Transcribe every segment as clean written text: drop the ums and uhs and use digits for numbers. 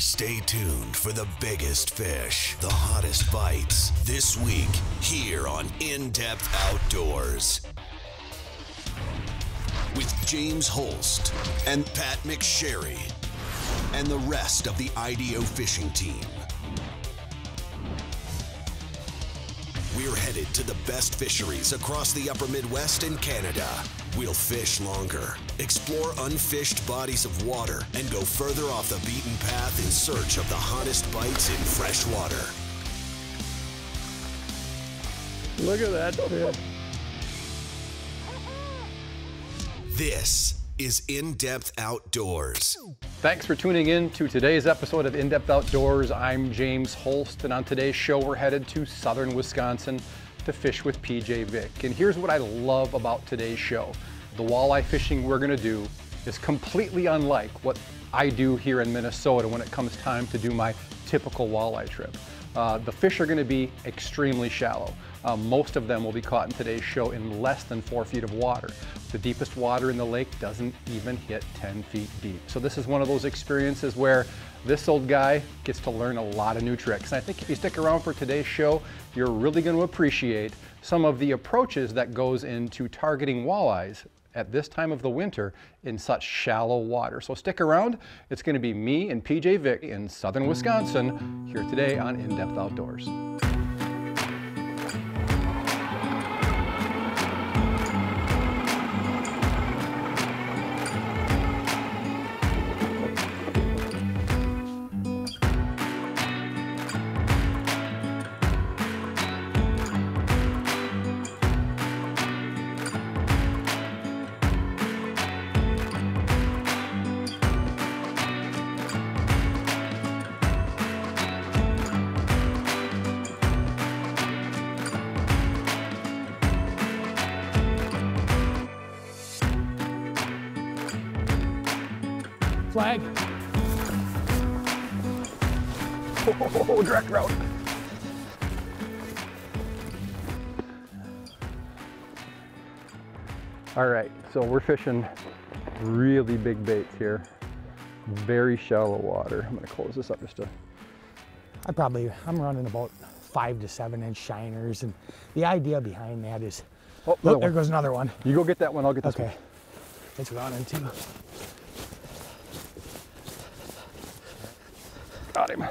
Stay tuned for the biggest fish, the hottest bites, this week here on In-Depth Outdoors. With James Holst and Pat McSherry and the rest of the IDO fishing team. We're headed to the best fisheries across the upper Midwest and Canada. We'll fish longer, explore unfished bodies of water, and go further off the beaten path in search of the hottest bites in fresh water. Look at that fish. This is In-Depth Outdoors. Thanks for tuning in to today's episode of In-Depth Outdoors. I'm James Holst, and on today's show, we're headed to southern Wisconsin to fish with PJ Vick. And here's what I love about today's show. The walleye fishing we're gonna do is completely unlike what I do here in Minnesota when it comes time to do my typical walleye trip. The fish are gonna be extremely shallow. Most of them will be caught in today's show in less than 4 feet of water. The deepest water in the lake doesn't even hit 10 feet deep. So this is one of those experiences where this old guy gets to learn a lot of new tricks. And I think if you stick around for today's show, you're really going to appreciate some of the approaches that goes into targeting walleyes at this time of the winter in such shallow water. So stick around. It's going to be me and PJ Vick in southern Wisconsin here today on In-Depth Outdoors. Flag. Oh, direct route. All right, so we're fishing really big baits here. Very shallow water. I'm gonna close this up just to... I'm running about 5 to 7 inch shiners, and the idea behind that is, oh, look, there goes another one. You go get that one, I'll get this one. Okay, it's running too. Got him.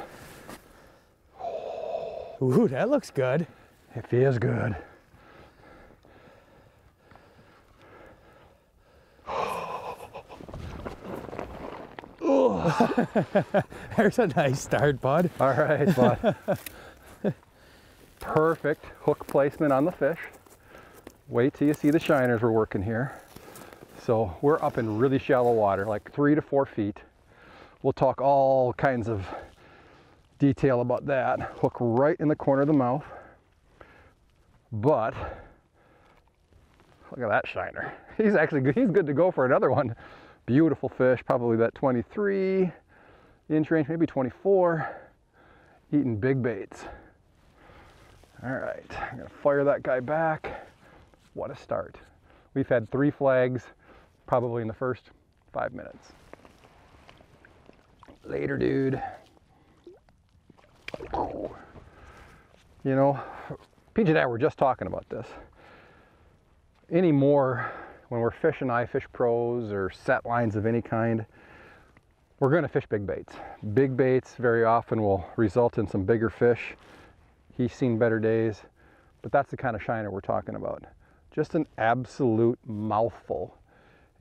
Ooh, that looks good. It feels good. There's a nice start, bud. All right, bud. Perfect hook placement on the fish. Wait till you see the shiners we're working here. So we're up in really shallow water, like 3 to 4 feet. We'll talk all kinds of detail about that. Hook right in the corner of the mouth. But look at that shiner. He's actually good. He's good to go for another one. Beautiful fish, probably that 23 inch range, maybe 24. Eating big baits. All right, I'm gonna fire that guy back. What a start. We've had 3 flags probably in the first 5 minutes. Later, dude. You know, PJ and I were just talking about this. Anymore, when we're fishing iFish Pros or set lines of any kind, we're going to fish big baits. Big baits very often will result in some bigger fish. He's seen better days, but that's the kind of shiner we're talking about. Just an absolute mouthful.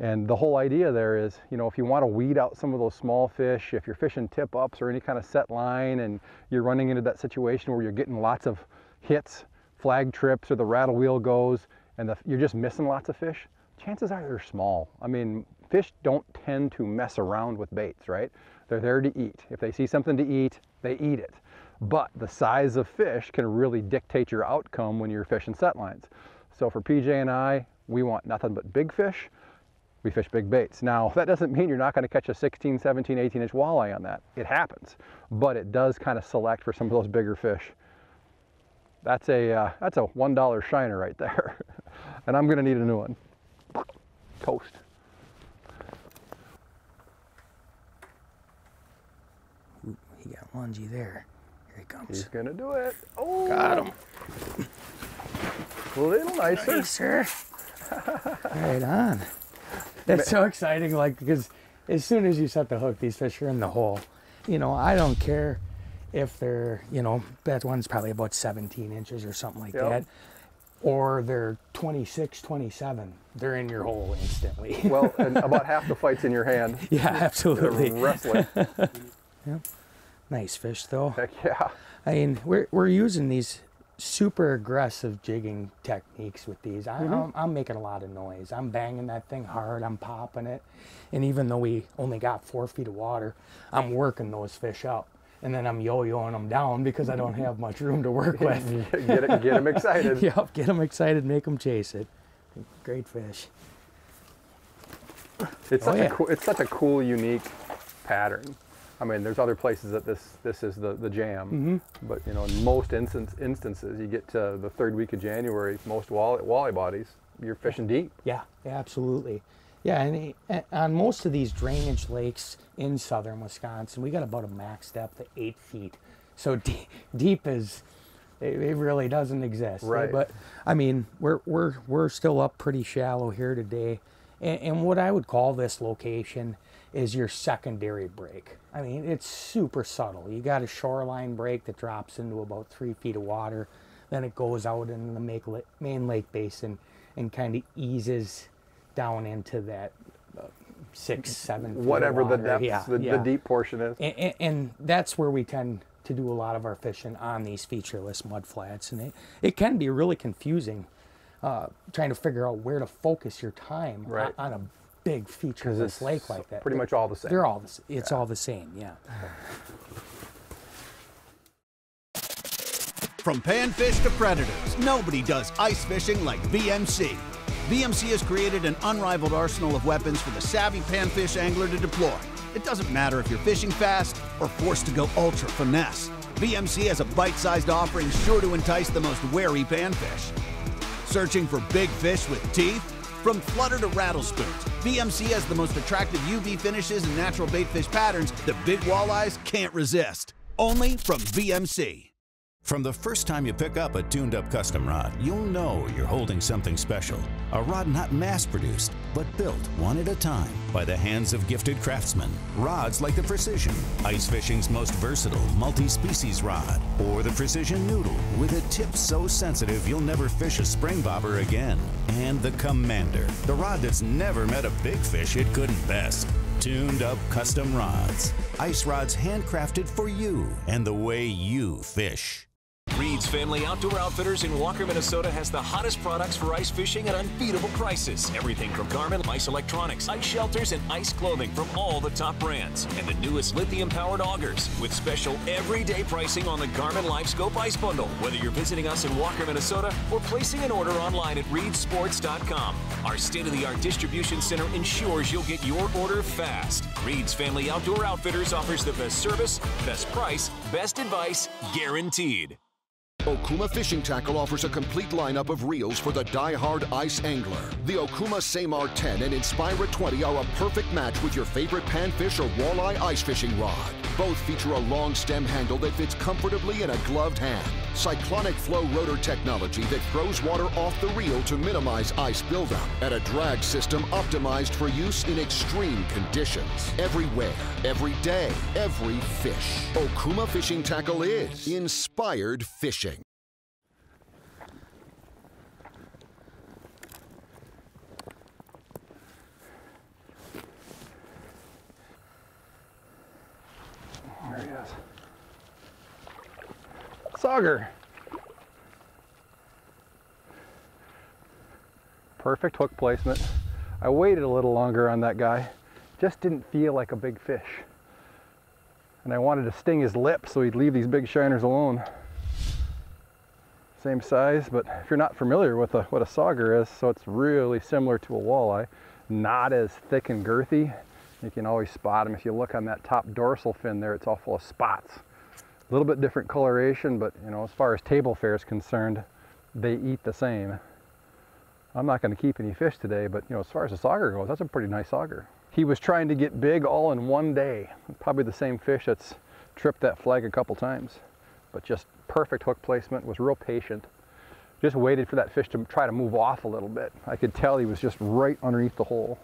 And the whole idea there is, you know, if you want to weed out some of those small fish, if you're fishing tip-ups or any kind of set line and you're running into that situation where you're getting lots of hits, flag trips, or the rattle wheel goes, and you're just missing lots of fish, chances are they're small. I mean, fish don't tend to mess around with baits, right? They're there to eat. If they see something to eat, they eat it. But the size of fish can really dictate your outcome when you're fishing set lines. So for PJ and I, we want nothing but big fish. We fish big baits. Now, that doesn't mean you're not going to catch a 16, 17, 18 inch walleye on that. It happens, but it does kind of select for some of those bigger fish. That's a $1 shiner right there. And I'm going to need a new one. Toast. He got lungy there. Here he comes. He's gonna do it. Oh, Got him. A little nicer. Nicer. Right on. It's so exciting, like, because as soon as you set the hook, these fish are in the hole. You know, I don't care if they're, you know, that one's probably about 17 inches or something like that, or they're 26, 27. They're in your hole instantly. Well, and about half the fight's in your hand. Yeah, absolutely. Wrestling. Yeah. Nice fish, though. Heck yeah. I mean, we're using these super aggressive jigging techniques with these. I'm making a lot of noise. I'm banging that thing hard. I'm popping it. And even though we only got 4 feet of water, I'm working those fish up. And then I'm yo-yoing them down because I don't have much room to work with. Get them excited. Yep, get them excited, make them chase it. Great fish. It's such a cool, unique pattern. I mean, there's other places that this is the jam, but you know, in most instances, you get to the 3rd week of January, most walleye bodies, you're fishing deep. Yeah, absolutely. Yeah, and on most of these drainage lakes in southern Wisconsin, we got about a max depth of 8 feet. So deep is, it really doesn't exist. Right. But I mean, we're still up pretty shallow here today, and what I would call this location is your secondary break. I mean, it's super subtle. You got a shoreline break that drops into about 3 feet of water, then it goes out into the main lake basin and kind of eases down into that 6, 7 feet whatever of water. the depth, the deep portion is. And that's where we tend to do a lot of our fishing on these featureless mud flats, and it can be really confusing trying to figure out where to focus your time on a big featureless lake like that. Pretty much all the same. They're all it's all the same, yeah. From panfish to predators, nobody does ice fishing like VMC. VMC has created an unrivaled arsenal of weapons for the savvy panfish angler to deploy. It doesn't matter if you're fishing fast or forced to go ultra finesse. VMC has a bite-sized offering sure to entice the most wary panfish. Searching for big fish with teeth? From flutter to rattle spoons, VMC has the most attractive UV finishes and natural bait fish patterns that big walleyes can't resist. Only from VMC. From the first time you pick up a tuned-up custom rod, you'll know you're holding something special. A rod not mass-produced, but built one at a time by the hands of gifted craftsmen. Rods like the Precision, ice fishing's most versatile multi-species rod, or the Precision Noodle with a tip so sensitive you'll never fish a spring bobber again. And the Commander, the rod that's never met a big fish it couldn't best. Tuned-up custom rods. Ice rods handcrafted for you and the way you fish. Reed's Family Outdoor Outfitters in Walker, Minnesota has the hottest products for ice fishing at unbeatable prices. Everything from Garmin, ice electronics, ice shelters, and ice clothing from all the top brands. And the newest lithium-powered augers with special everyday pricing on the Garmin LifeScope Ice Bundle. Whether you're visiting us in Walker, Minnesota, or placing an order online at reedsports.com. Our state-of-the-art distribution center ensures you'll get your order fast. Reed's Family Outdoor Outfitters offers the best service, best price, best advice, guaranteed. Okuma Fishing Tackle offers a complete lineup of reels for the die-hard ice angler. The Okuma Samar 10 and Inspira 20 are a perfect match with your favorite panfish or walleye ice fishing rod. Both feature a long stem handle that fits comfortably in a gloved hand. Cyclonic flow rotor technology that throws water off the reel to minimize ice buildup. And a drag system optimized for use in extreme conditions. Everywhere, every day, every fish. Okuma Fishing Tackle is inspired fishing. There he is. Sauger. Perfect hook placement. I waited a little longer on that guy. Just didn't feel like a big fish. And I wanted to sting his lip so he'd leave these big shiners alone. Same size, but if you're not familiar with what a sauger is, so it's really similar to a walleye. Not as thick and girthy. You can always spot them. If you look on that top dorsal fin there, it's all full of spots. A little bit different coloration, but you know, as far as table fare is concerned, they eat the same. I'm not going to keep any fish today, but you know, as far as the sauger goes, that's a pretty nice sauger. He was trying to get big all in one day. Probably the same fish that's tripped that flag a couple times, but just perfect hook placement, was real patient. Just waited for that fish to try to move off a little bit. I could tell he was just right underneath the hole.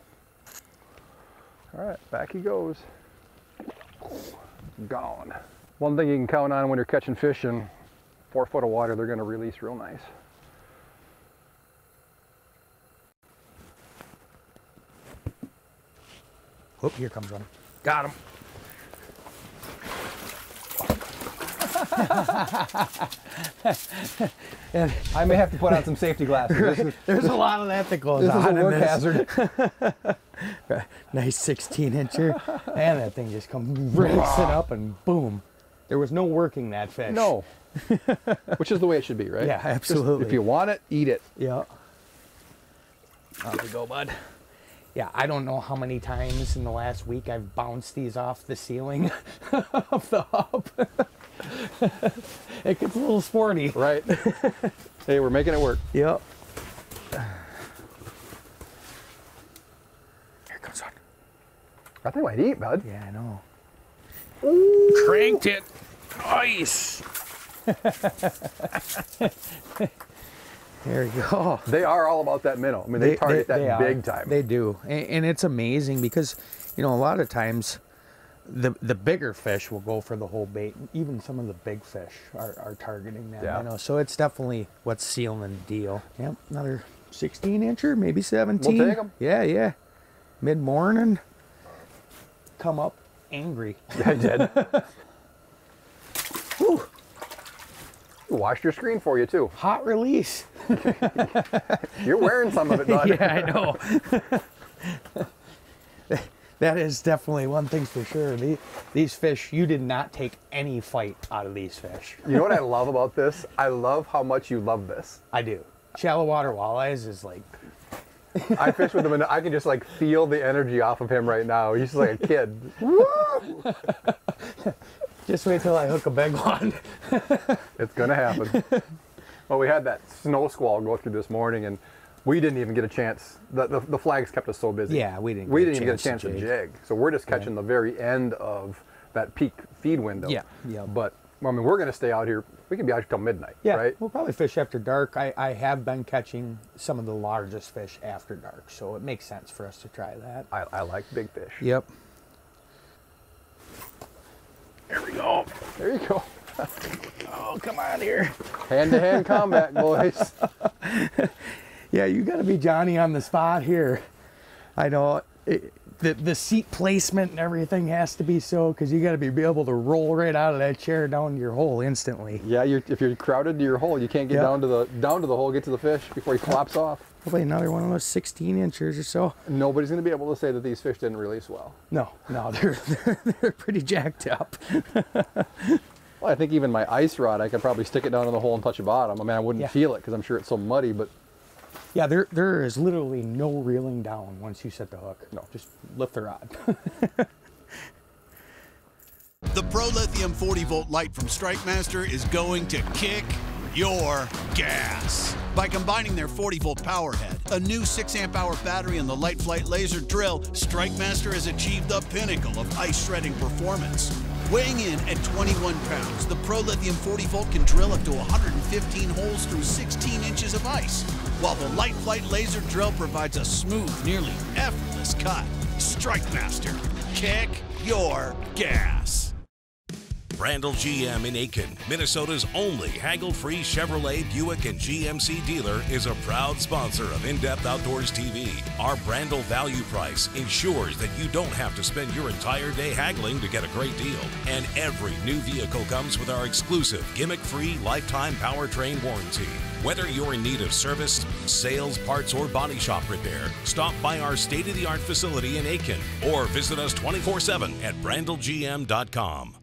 All right, back he goes. Gone. One thing you can count on when you're catching fish in 4 foot of water, they're gonna release real nice. Oh, here comes one. Got him. And I may have to put on some safety glasses. There's a lot of that goes this on. Is a work hazard. Nice 16-incher. And that thing just comes racing up and boom. There was no working that fish. No. Which is the way it should be, right? Yeah, absolutely. Just, if you want it, eat it. Yeah. Off we go, bud. Yeah, I don't know how many times in the last week I've bounced these off the ceiling of the hub. It gets a little sporty. Right. Hey, we're making it work. Yep. Here comes one. I think I might eat, bud. Yeah, I know. Ooh. Cranked it. Nice. There you go. They are all about that minnow. I mean, they target that big time. They do. And it's amazing because, you know, a lot of times the bigger fish will go for the whole bait. Even some of the big fish are targeting that minnow. So it's definitely what's sealing the deal. Yep, another 16-incher, maybe 17. We'll take them. Yeah, yeah. Mid-morning, come up angry. Yeah, I did. Whew. Washed your screen for you too. Hot release. You're wearing some of it, bud. Yeah, I know. That is definitely one thing for sure. These fish, you did not take any fight out of these fish. You know what I love about this? I love how much you love this. I do. Shallow water walleyes is like... I fish with him and I can just like feel the energy off of him right now. He's just like a kid. Woo! Just wait till I hook a big one. It's gonna happen. Well, we had that snow squall go through this morning and we didn't even get a chance. The flags kept us so busy. Yeah, we didn't even get a chance to jig. So we're just catching the very end of that peak feed window. Yeah, yeah. But, I mean, we're gonna stay out here. We can be out here till midnight, yeah, right? We'll probably fish after dark. I have been catching some of the largest fish after dark, so it makes sense for us to try that. I like big fish. Yep. There we go. There you go. Oh, come on here. Hand-to-hand combat, boys. Yeah, you got to be Johnny on the spot here. I know the seat placement and everything has to be so, because you got to be able to roll right out of that chair down to your hole instantly. Yeah, if you're crowded to your hole, you can't get down to the hole, get to the fish before he flops off. Probably another one of those 16-inchers or so. Nobody's going to be able to say that these fish didn't release well. No, they're pretty jacked up. Well, I think even my ice rod, I could probably stick it down in the hole and touch the bottom. I mean, I wouldn't feel it because I'm sure it's so muddy, but... Yeah, there is literally no reeling down once you set the hook. No. Just lift the rod. The Pro Lithium 40-volt light from StrikeMaster is going to kick your gas. By combining their 40-volt power head, a new 6-amp-hour battery, and the Light Flight laser drill, StrikeMaster has achieved the pinnacle of ice shredding performance. Weighing in at 21 pounds, the Pro Lithium 40-volt can drill up to 115 holes through 16 inches of ice, while the Light Flight laser drill provides a smooth, nearly effortless cut. StrikeMaster, kick your gas. Brandel GM in Aiken, Minnesota's only haggle-free Chevrolet, Buick, and GMC dealer, is a proud sponsor of In-Depth Outdoors TV. Our Brandel value price ensures that you don't have to spend your entire day haggling to get a great deal. And every new vehicle comes with our exclusive gimmick-free lifetime powertrain warranty. Whether you're in need of service, sales, parts, or body shop repair, stop by our state-of-the-art facility in Aiken or visit us 24/7 at brandelgm.com.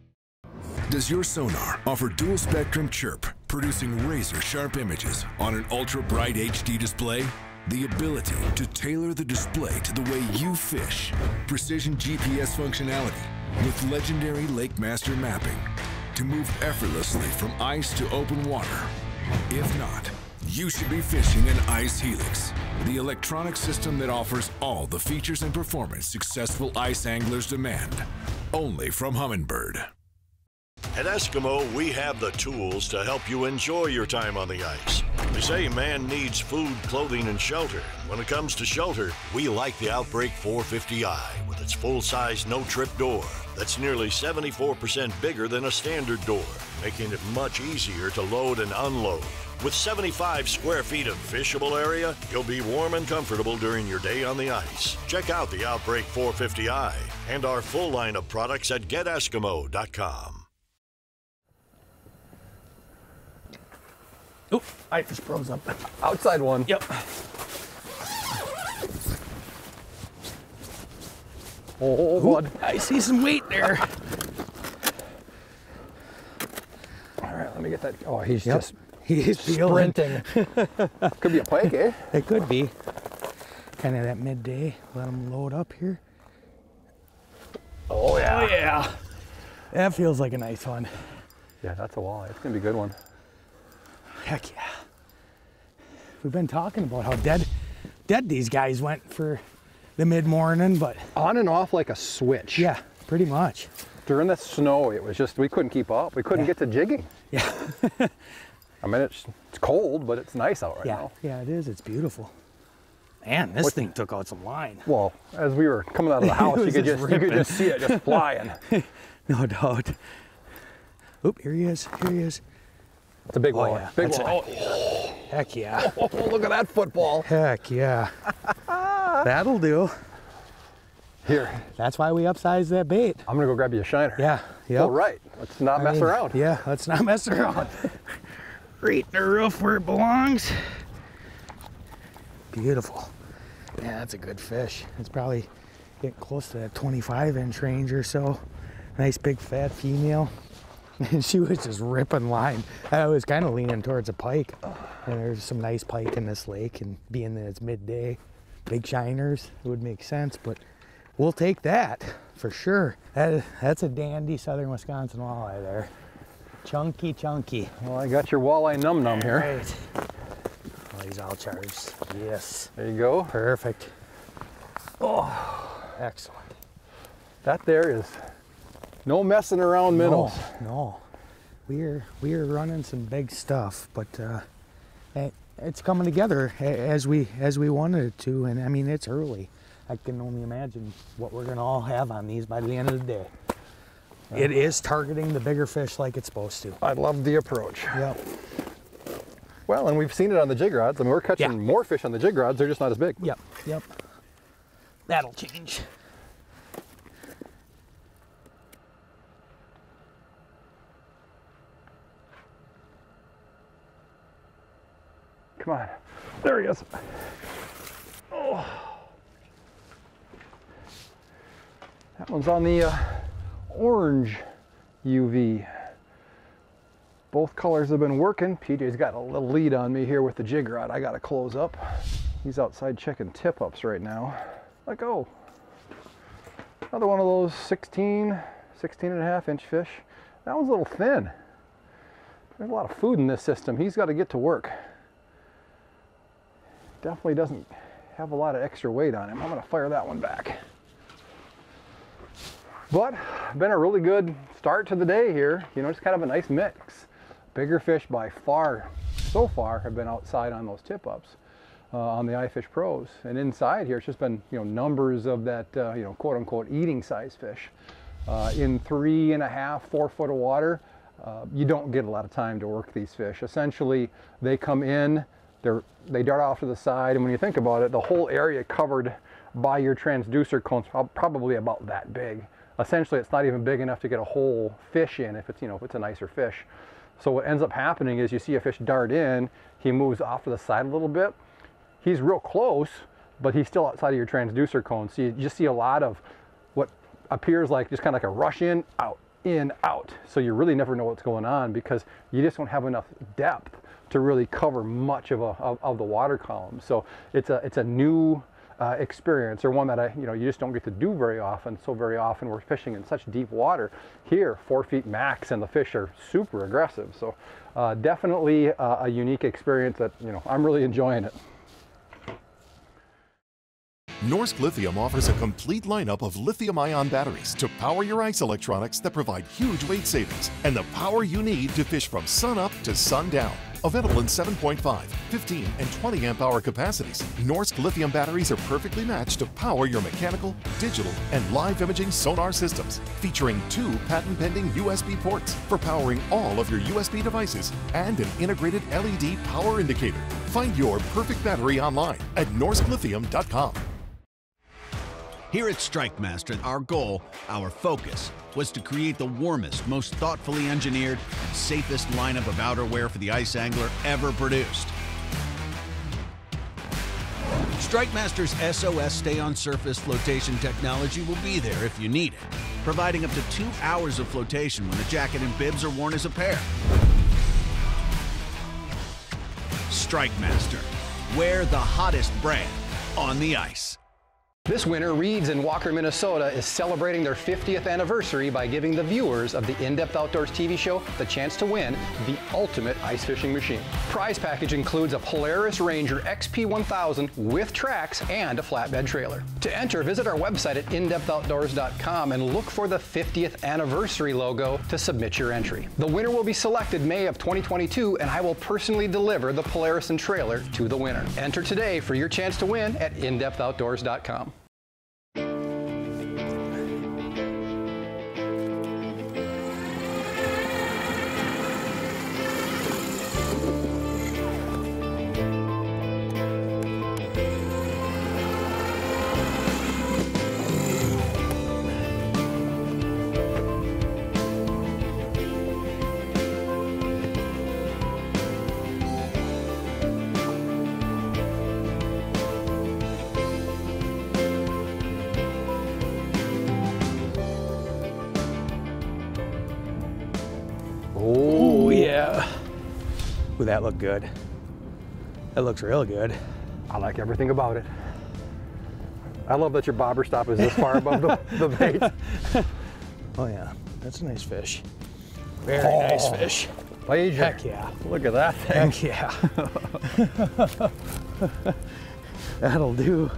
Does your sonar offer dual spectrum chirp, producing razor-sharp images on an ultra-bright HD display? The ability to tailor the display to the way you fish. Precision GPS functionality with legendary Lake Master mapping to move effortlessly from ice to open water. If not, you should be fishing an Ice Helix, the electronic system that offers all the features and performance successful ice anglers demand. Only from Humminbird. At Eskimo, we have the tools to help you enjoy your time on the ice. They say man needs food, clothing, and shelter. When it comes to shelter, we like the Outbreak 450i with its full-size no-trip door that's nearly 74% bigger than a standard door, making it much easier to load and unload. With 75 square feet of fishable area, you'll be warm and comfortable during your day on the ice. Check out the Outbreak 450i and our full line of products at geteskimo.com. Oh, I just froze up. Outside one. Yep. Oh, bud. I see some weight there. All right, let me get that. Oh, he's Yep. just He's sprinting. Could be a pike, eh? It could be. Kind of that midday. Let him load up here. Oh, yeah. Oh, yeah. That feels like a nice one. Yeah, that's a walleye. It's going to be a good one. Heck yeah. We've been talking about how dead these guys went for the mid-morning, but... On and off like a switch. Yeah, pretty much. During the snow, it was just, we couldn't keep up. We couldn't get to jigging. Yeah. I mean, it's cold, but it's nice out right now. Yeah, it is. It's beautiful. Man, this thing took out some line. Well, as we were coming out of the house, you could just see it just flying. No doubt. Oop, here he is. Here he is. It's a big walleye. Yeah. Big That's walleye. Heck yeah. Oh, look at that football. Heck yeah. That'll do. Here. That's why we upsized that bait. I'm going to go grab you a shiner. Yeah. Yep. All right. Let's not mess around. Yeah, let's not mess around. Right in the roof where it belongs. Beautiful. Yeah, that's a good fish. It's probably getting close to that 25-inch range or so. Nice big fat female. And she was just ripping line. I was kind of leaning towards a pike. And there's some nice pike in this lake, and being that it's midday, big shiners, it would make sense, but we'll take that for sure. That's a dandy southern Wisconsin walleye there. Chunky, chunky. Well, I got your walleye num-num here. Right. Oh, he's all charged. Yes. There you go. Perfect. Oh, excellent. That there is no messing around minnows. No. We are running some big stuff, but it's coming together as we wanted it to, and I mean, it's early. I can only imagine what we're gonna all have on these by the end of the day. It is targeting the bigger fish like it's supposed to. I love the approach. Yep. Well, and we've seen it on the jig rods. I mean, we're catching more fish on the jig rods. They're just not as big. Yep. That'll change. Come on. There he is. Oh. That one's on the orange UV. Both colors have been working. PJ's got a little lead on me here with the jig rod. I got to close up. He's outside checking tip-ups right now. Let go. Another one of those 16 and a half inch fish. That one's a little thin. There's a lot of food in this system. He's got to get to work. Definitely doesn't have a lot of extra weight on him. I'm going to fire that one back. But been a really good start to the day here. You know, it's kind of a nice mix. Bigger fish by far, so far, have been outside on those tip-ups on the iFish Pros. And inside here, it's just been, you know, numbers of that, you know, quote-unquote eating size fish. In 3.5, 4 foot of water, you don't get a lot of time to work these fish. Essentially, they come in, they dart off to the side, and when you think about it, the whole area covered by your transducer cones probably about that big. Essentially, it's not even big enough to get a whole fish in if it's, you know, if it's a nicer fish. So what ends up happening is you see a fish dart in, he moves off to the side a little bit. He's real close, but he's still outside of your transducer cone. So you just see a lot of what appears like just kind of like a rush in, out. So you really never know what's going on because you just don't have enough depth to really cover much of the water column. So it's a new experience, or one that you just don't get to do very often. So very often we're fishing in such deep water. Here, 4 feet max, and the fish are super aggressive. So definitely a unique experience that I'm really enjoying it. Norsk Lithium offers a complete lineup of lithium-ion batteries to power your ice electronics that provide huge weight savings and the power you need to fish from sunup to sundown. Available in 7.5, 15, and 20 amp hour capacities, Norsk Lithium batteries are perfectly matched to power your mechanical, digital, and live imaging sonar systems, featuring 2 patent-pending USB ports for powering all of your USB devices and an integrated LED power indicator. Find your perfect battery online at norsklithium.com. Here at StrikeMaster, our goal, our focus, was to create the warmest, most thoughtfully engineered, and safest lineup of outerwear for the ice angler ever produced. StrikeMaster's SOS stay-on-surface flotation technology will be there if you need it, providing up to 2 hours of flotation when the jacket and bibs are worn as a pair. StrikeMaster, wear the hottest brand on the ice. This winter, Reed's in Walker, Minnesota is celebrating their 50th anniversary by giving the viewers of the In-Depth Outdoors TV show the chance to win the ultimate ice fishing machine. Prize package includes a Polaris Ranger XP1000 with tracks and a flatbed trailer. To enter, visit our website at indepthoutdoors.com and look for the 50th anniversary logo to submit your entry. The winner will be selected May of 2022, and I will personally deliver the Polaris and trailer to the winner. Enter today for your chance to win at indepthoutdoors.com. Oh yeah. Ooh, that looked good. That looks real good. I like everything about it. I love that your bobber stop is this far above the bait. Oh yeah, that's a nice fish. Very nice fish. Major. Heck yeah. Look at that thing. Heck yeah. That'll do.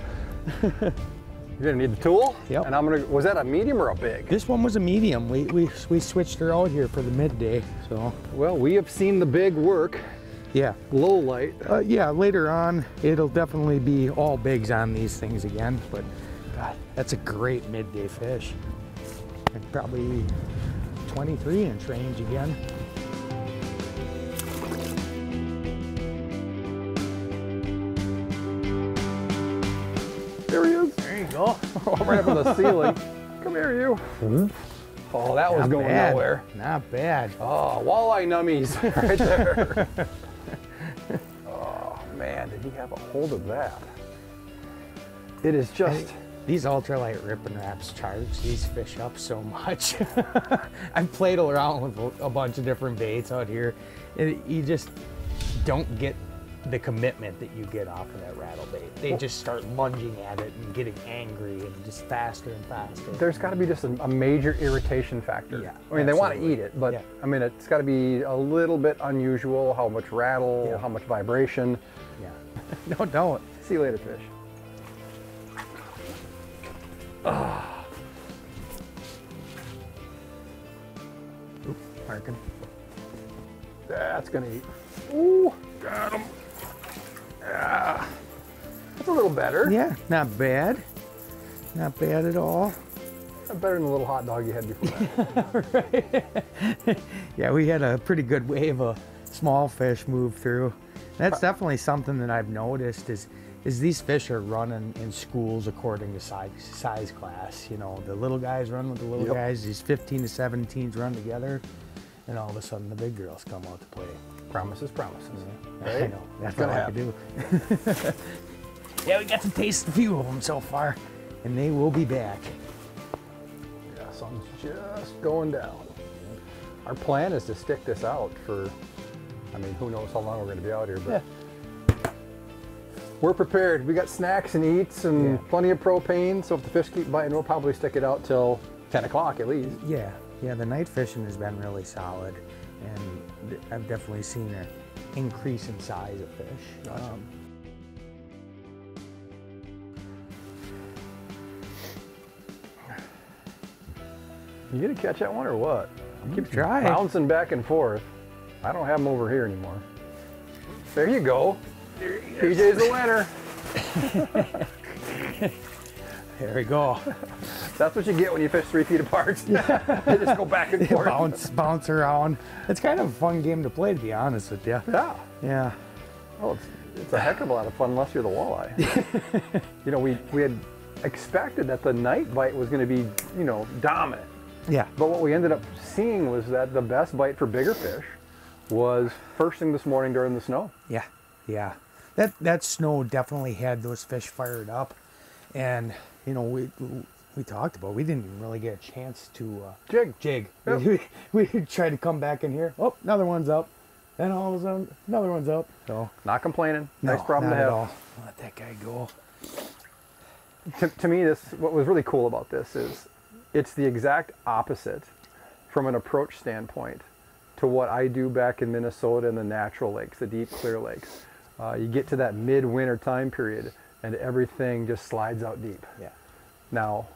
You're gonna need the tool? Yep. And was that a medium or a big? This one was a medium. We switched her out here for the midday, so. Well, we have seen the big work. Yeah. Low light. Yeah, later on, it'll definitely be all bigs on these things again, but God, that's a great midday fish. And probably 23-inch range again. There he is. There you go. Right up on the ceiling. Come here, you. Oh, that was Not going bad. nowhere. Not bad. Oh, walleye nummies right there. Oh, man, did he have a hold of that? It is just... These ultralight rip and wraps charge these fish up so much. I've played around with a bunch of different baits out here. You just don't get the commitment that you get off of that rattle bait. They just start lunging at it and getting angry and just faster and faster. There's got to be just a major irritation factor. Yeah, I mean, they want to eat it, but yeah. I mean, it's got to be a little bit unusual, how much rattle, Yeah. how much vibration. Yeah. No, don't. See you later, fish. Ah. Oop, marking. That's gonna eat. Ooh, got him. Yeah, that's a little better. Yeah, not bad. Not bad at all. Not better than the little hot dog you had before that. Right. Yeah, we had a pretty good wave of small fish move through. That's definitely something that I've noticed is these fish are running in schools according to size class. You know, the little guys run with the little guys, these 15 to 17s run together, and all of a sudden the big girls come out to play. Promises, promises. Yeah. Right? I know, that's Gonna all I can do. Yeah, we got to taste a few of them so far, and they will be back. Yeah, sun's just going down. Our plan is to stick this out for, I mean, who knows how long we're going to be out here, but we're prepared. We got snacks and eats and plenty of propane, so if the fish keep biting, we'll probably stick it out till 10 o'clock at least. Yeah, the night fishing has been really solid, and I've definitely seen an increase in size of fish. Gotcha. You gonna catch that one or what? Keep trying. Bouncing back and forth. I don't have them over here anymore. There you go. PJ's the winner. There we go. That's what you get when you fish 3 feet apart. They just go back and forth. Bounce around. It's kind of a fun game to play, to be honest with you. Yeah. Yeah. Oh, it's a heck of a lot of fun unless you're the walleye. You know, we had expected that the night bite was going to be, you know, dominant. Yeah. But what we ended up seeing was that the best bite for bigger fish was first thing this morning during the snow. Yeah. Yeah. That snow definitely had those fish fired up. And, you know, we talked about, we didn't even really get a chance to jig. Yep. We tried to come back in here. Oh, another one's up. Then all of a sudden, another one's up. So not complaining. Nice no, problem to have. At all. Let that guy go. To me, what was really cool about this is it's the exact opposite from an approach standpoint to what I do back in Minnesota in the natural lakes, the deep clear lakes. You get to that midwinter time period and everything just slides out deep. Yeah. Now,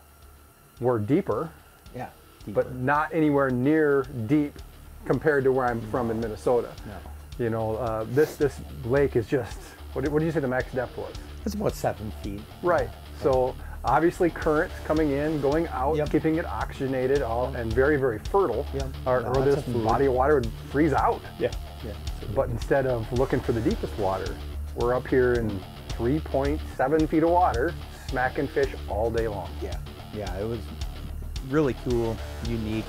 we're deeper, yeah, but not anywhere near deep compared to where I'm from in Minnesota. No. You know, this lake is just, what did you say the max depth was? It's about 7 feet. Right. So obviously currents coming in, going out, Yep. keeping it oxygenated, all and very, very fertile. Yep. Or Lots this of food. body of water would freeze out. Yeah. Yeah. But instead of looking for the deepest water, we're up here in 3.7 feet of water, smacking fish all day long. Yeah. Yeah. It was really cool, unique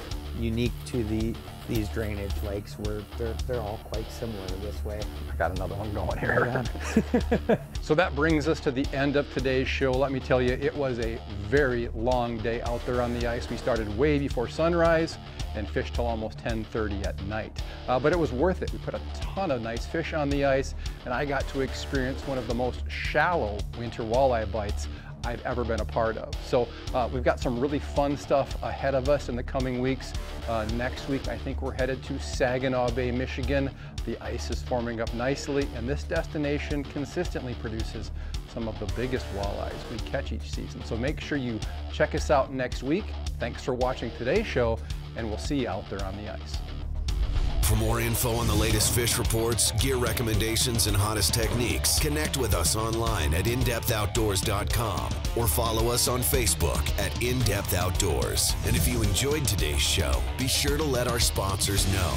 to these drainage lakes where they're all quite similar this way. I got another one going here. So that brings us to the end of today's show. Let me tell you, it was a very long day out there on the ice. We started way before sunrise and fished till almost 10:30 at night. But it was worth it. We put a ton of nice fish on the ice, and I got to experience one of the most shallow winter walleye bites I've ever been a part of. So we've got some really fun stuff ahead of us in the coming weeks. Next week, I think we're headed to Saginaw Bay, Michigan. The ice is forming up nicely, and this destination consistently produces some of the biggest walleyes we catch each season. So make sure you check us out next week. Thanks for watching today's show, and we'll see you out there on the ice. For more info on the latest fish reports, gear recommendations, and hottest techniques, connect with us online at indepthoutdoors.com or follow us on Facebook at In Depth Outdoors. And if you enjoyed today's show, be sure to let our sponsors know.